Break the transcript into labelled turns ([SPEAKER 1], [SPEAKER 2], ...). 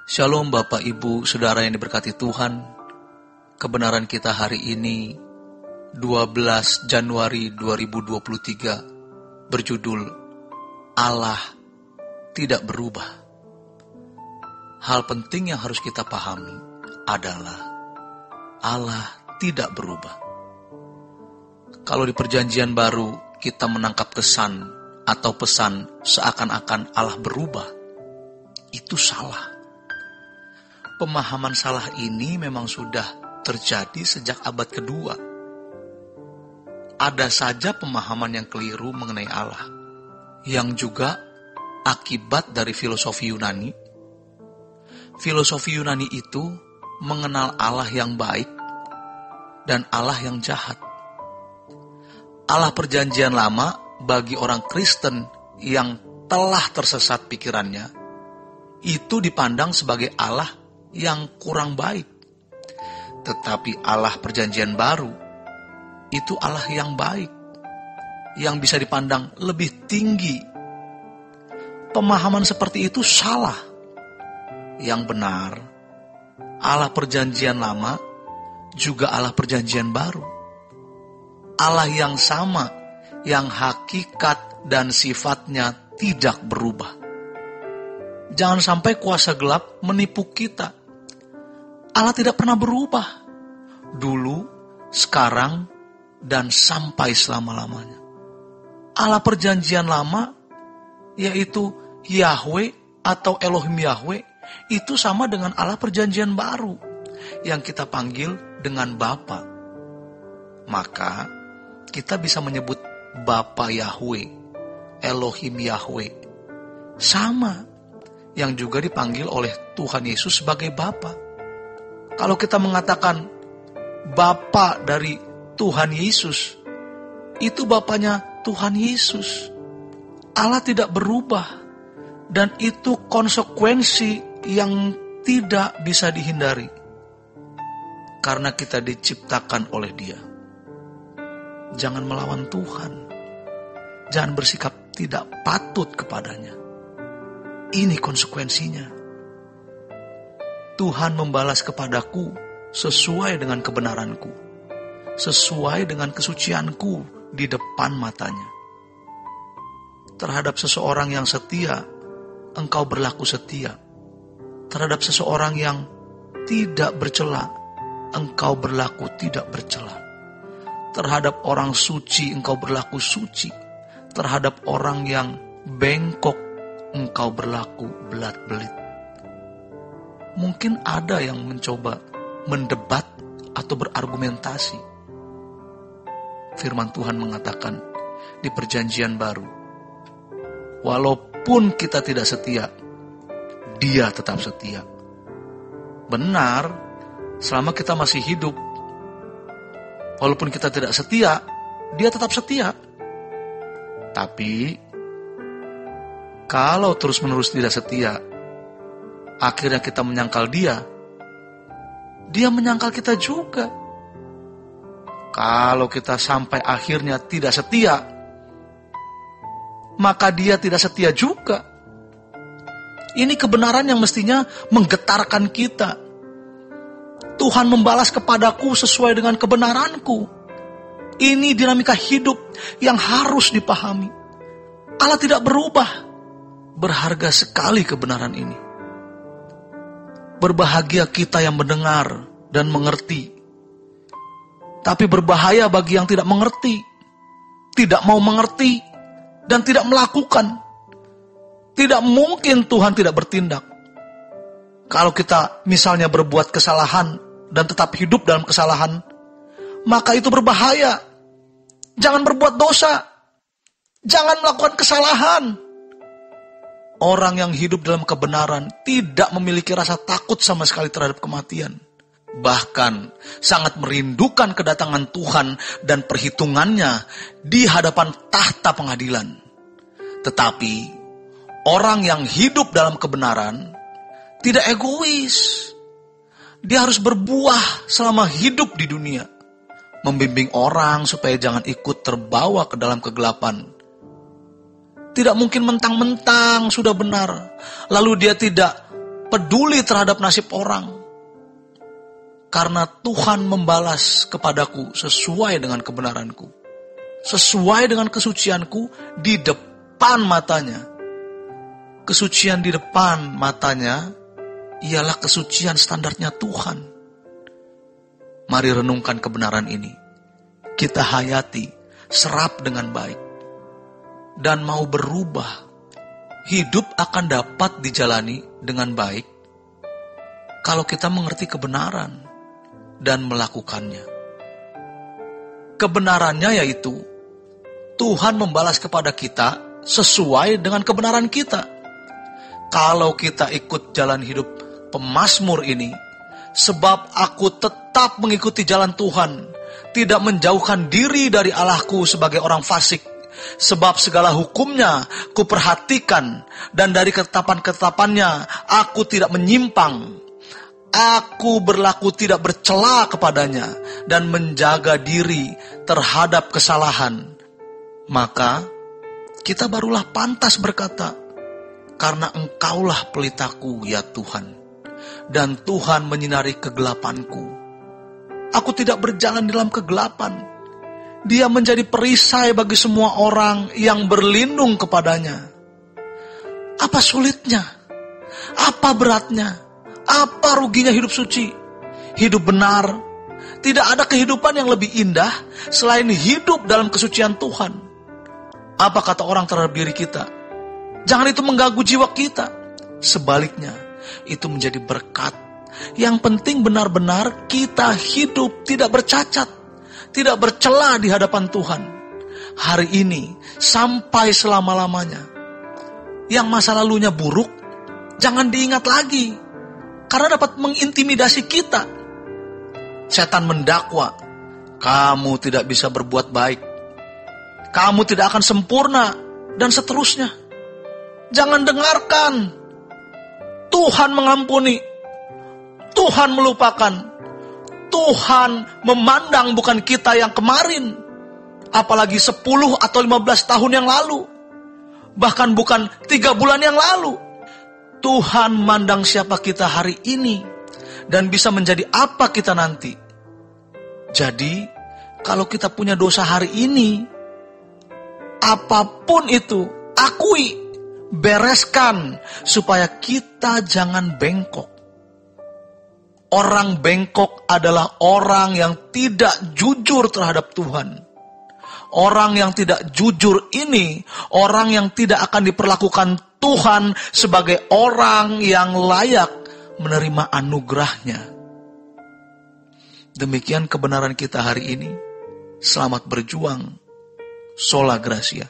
[SPEAKER 1] Shalom Bapak Ibu Saudara yang diberkati Tuhan. Kebenaran kita hari ini 12 Januari 2023 berjudul Allah tidak berubah. Hal penting yang harus kita pahami adalah Allah tidak berubah. Kalau di Perjanjian Baru kita menangkap kesan atau pesan seakan-akan Allah berubah, itu salah. Pemahaman salah ini memang sudah terjadi sejak abad kedua. Ada saja pemahaman yang keliru mengenai Allah, yang juga akibat dari filosofi Yunani. Filosofi Yunani itu mengenal Allah yang baik dan Allah yang jahat. Allah Perjanjian Lama bagi orang Kristen yang telah tersesat pikirannya, itu dipandang sebagai Allah yang kurang baik. Tetapi Allah Perjanjian Baru itu Allah yang baik, yang bisa dipandang lebih tinggi. Pemahaman seperti itu salah. Yang benar, Allah Perjanjian Lama juga Allah Perjanjian Baru. Allah yang sama, yang hakikat dan sifatnya tidak berubah. Jangan sampai kuasa gelap menipu kita. Allah tidak pernah berubah. Dulu, sekarang, dan sampai selama-lamanya. Allah Perjanjian Lama, yaitu Yahweh atau Elohim Yahweh, itu sama dengan Allah Perjanjian Baru, yang kita panggil dengan Bapa. Maka, kita bisa menyebut Bapa Yahweh, Elohim Yahweh, sama, yang juga dipanggil oleh Tuhan Yesus sebagai Bapa. Kalau kita mengatakan Bapa dari Tuhan Yesus, itu Bapanya Tuhan Yesus. Allah tidak berubah, dan itu konsekuensi yang tidak bisa dihindari, karena kita diciptakan oleh Dia. Jangan melawan Tuhan. Jangan bersikap tidak patut kepadanya. Ini konsekuensinya. Tuhan membalas kepadaku sesuai dengan kebenaranku, sesuai dengan kesucianku di depan matanya. Terhadap seseorang yang setia, engkau berlaku setia. Terhadap seseorang yang tidak bercela, engkau berlaku tidak bercela. Terhadap orang suci, engkau berlaku suci. Terhadap orang yang bengkok, engkau berlaku belat-belit. Mungkin ada yang mencoba mendebat atau berargumentasi. Firman Tuhan mengatakan di Perjanjian Baru, walaupun kita tidak setia, Dia tetap setia. Benar, selama kita masih hidup, walaupun kita tidak setia, Dia tetap setia. Tapi, kalau terus-menerus tidak setia, akhirnya kita menyangkal Dia, Dia menyangkal kita juga. Kalau kita sampai akhirnya tidak setia, maka Dia tidak setia juga. Ini kebenaran yang mestinya menggetarkan kita. Tuhan membalas kepadaku sesuai dengan kebenaranku. Ini dinamika hidup yang harus dipahami. Allah tidak berubah. Berharga sekali kebenaran ini. Berbahagia kita yang mendengar dan mengerti. Tapi berbahaya bagi yang tidak mengerti, tidak mau mengerti, dan tidak melakukan. Tidak mungkin Tuhan tidak bertindak. Kalau kita misalnya berbuat kesalahan dan tetap hidup dalam kesalahan, maka itu berbahaya. Jangan berbuat dosa. Jangan melakukan kesalahan. Orang yang hidup dalam kebenaran tidak memiliki rasa takut sama sekali terhadap kematian. Bahkan sangat merindukan kedatangan Tuhan dan perhitungannya di hadapan tahta pengadilan. Tetapi orang yang hidup dalam kebenaran tidak egois. Dia harus berbuah selama hidup di dunia. Membimbing orang supaya jangan ikut terbawa ke dalam kegelapan. Tidak mungkin mentang-mentang sudah benar, lalu dia tidak peduli terhadap nasib orang. Karena Tuhan membalas kepadaku sesuai dengan kebenaranku, sesuai dengan kesucianku di depan matanya. Kesucian di depan matanya ialah kesucian standarnya Tuhan. Mari renungkan kebenaran ini. Kita hayati, serap dengan baik. Dan mau berubah. Hidup akan dapat dijalani dengan baik kalau kita mengerti kebenaran dan melakukannya. Kebenarannya yaitu Tuhan membalas kepada kita sesuai dengan kebenaran kita. Kalau kita ikut jalan hidup pemazmur ini, sebab aku tetap mengikuti jalan Tuhan, tidak menjauhkan diri dari Allahku sebagai orang fasik, sebab segala hukumnya kuperhatikan, dan dari ketetapan-ketetapannya aku tidak menyimpang. Aku berlaku tidak bercela kepadanya, dan menjaga diri terhadap kesalahan. Maka kita barulah pantas berkata, karena Engkaulah pelitaku ya Tuhan, dan Tuhan menyinari kegelapanku. Aku tidak berjalan dalam kegelapan. Dia menjadi perisai bagi semua orang yang berlindung kepadanya. Apa sulitnya? Apa beratnya? Apa ruginya hidup suci? Hidup benar. Tidak ada kehidupan yang lebih indah selain hidup dalam kesucian Tuhan. Apa kata orang terhadap diri kita? Jangan itu mengganggu jiwa kita. Sebaliknya, itu menjadi berkat. Yang penting benar-benar kita hidup tidak bercacat, tidak bercela di hadapan Tuhan. Hari ini sampai selama-lamanya. Yang masa lalunya buruk, jangan diingat lagi. Karena dapat mengintimidasi kita. Setan mendakwa, kamu tidak bisa berbuat baik. Kamu tidak akan sempurna, dan seterusnya. Jangan dengarkan. Tuhan mengampuni. Tuhan melupakan. Tuhan memandang bukan kita yang kemarin. Apalagi 10 atau 15 tahun yang lalu. Bahkan bukan 3 bulan yang lalu. Tuhan memandang siapa kita hari ini. Dan bisa menjadi apa kita nanti. Jadi, kalau kita punya dosa hari ini, apapun itu, akui. Bereskan supaya kita jangan bengkok. Orang bengkok adalah orang yang tidak jujur terhadap Tuhan. Orang yang tidak jujur ini, orang yang tidak akan diperlakukan Tuhan sebagai orang yang layak menerima anugerahnya. Demikian kebenaran kita hari ini. Selamat berjuang. Sola Gracia.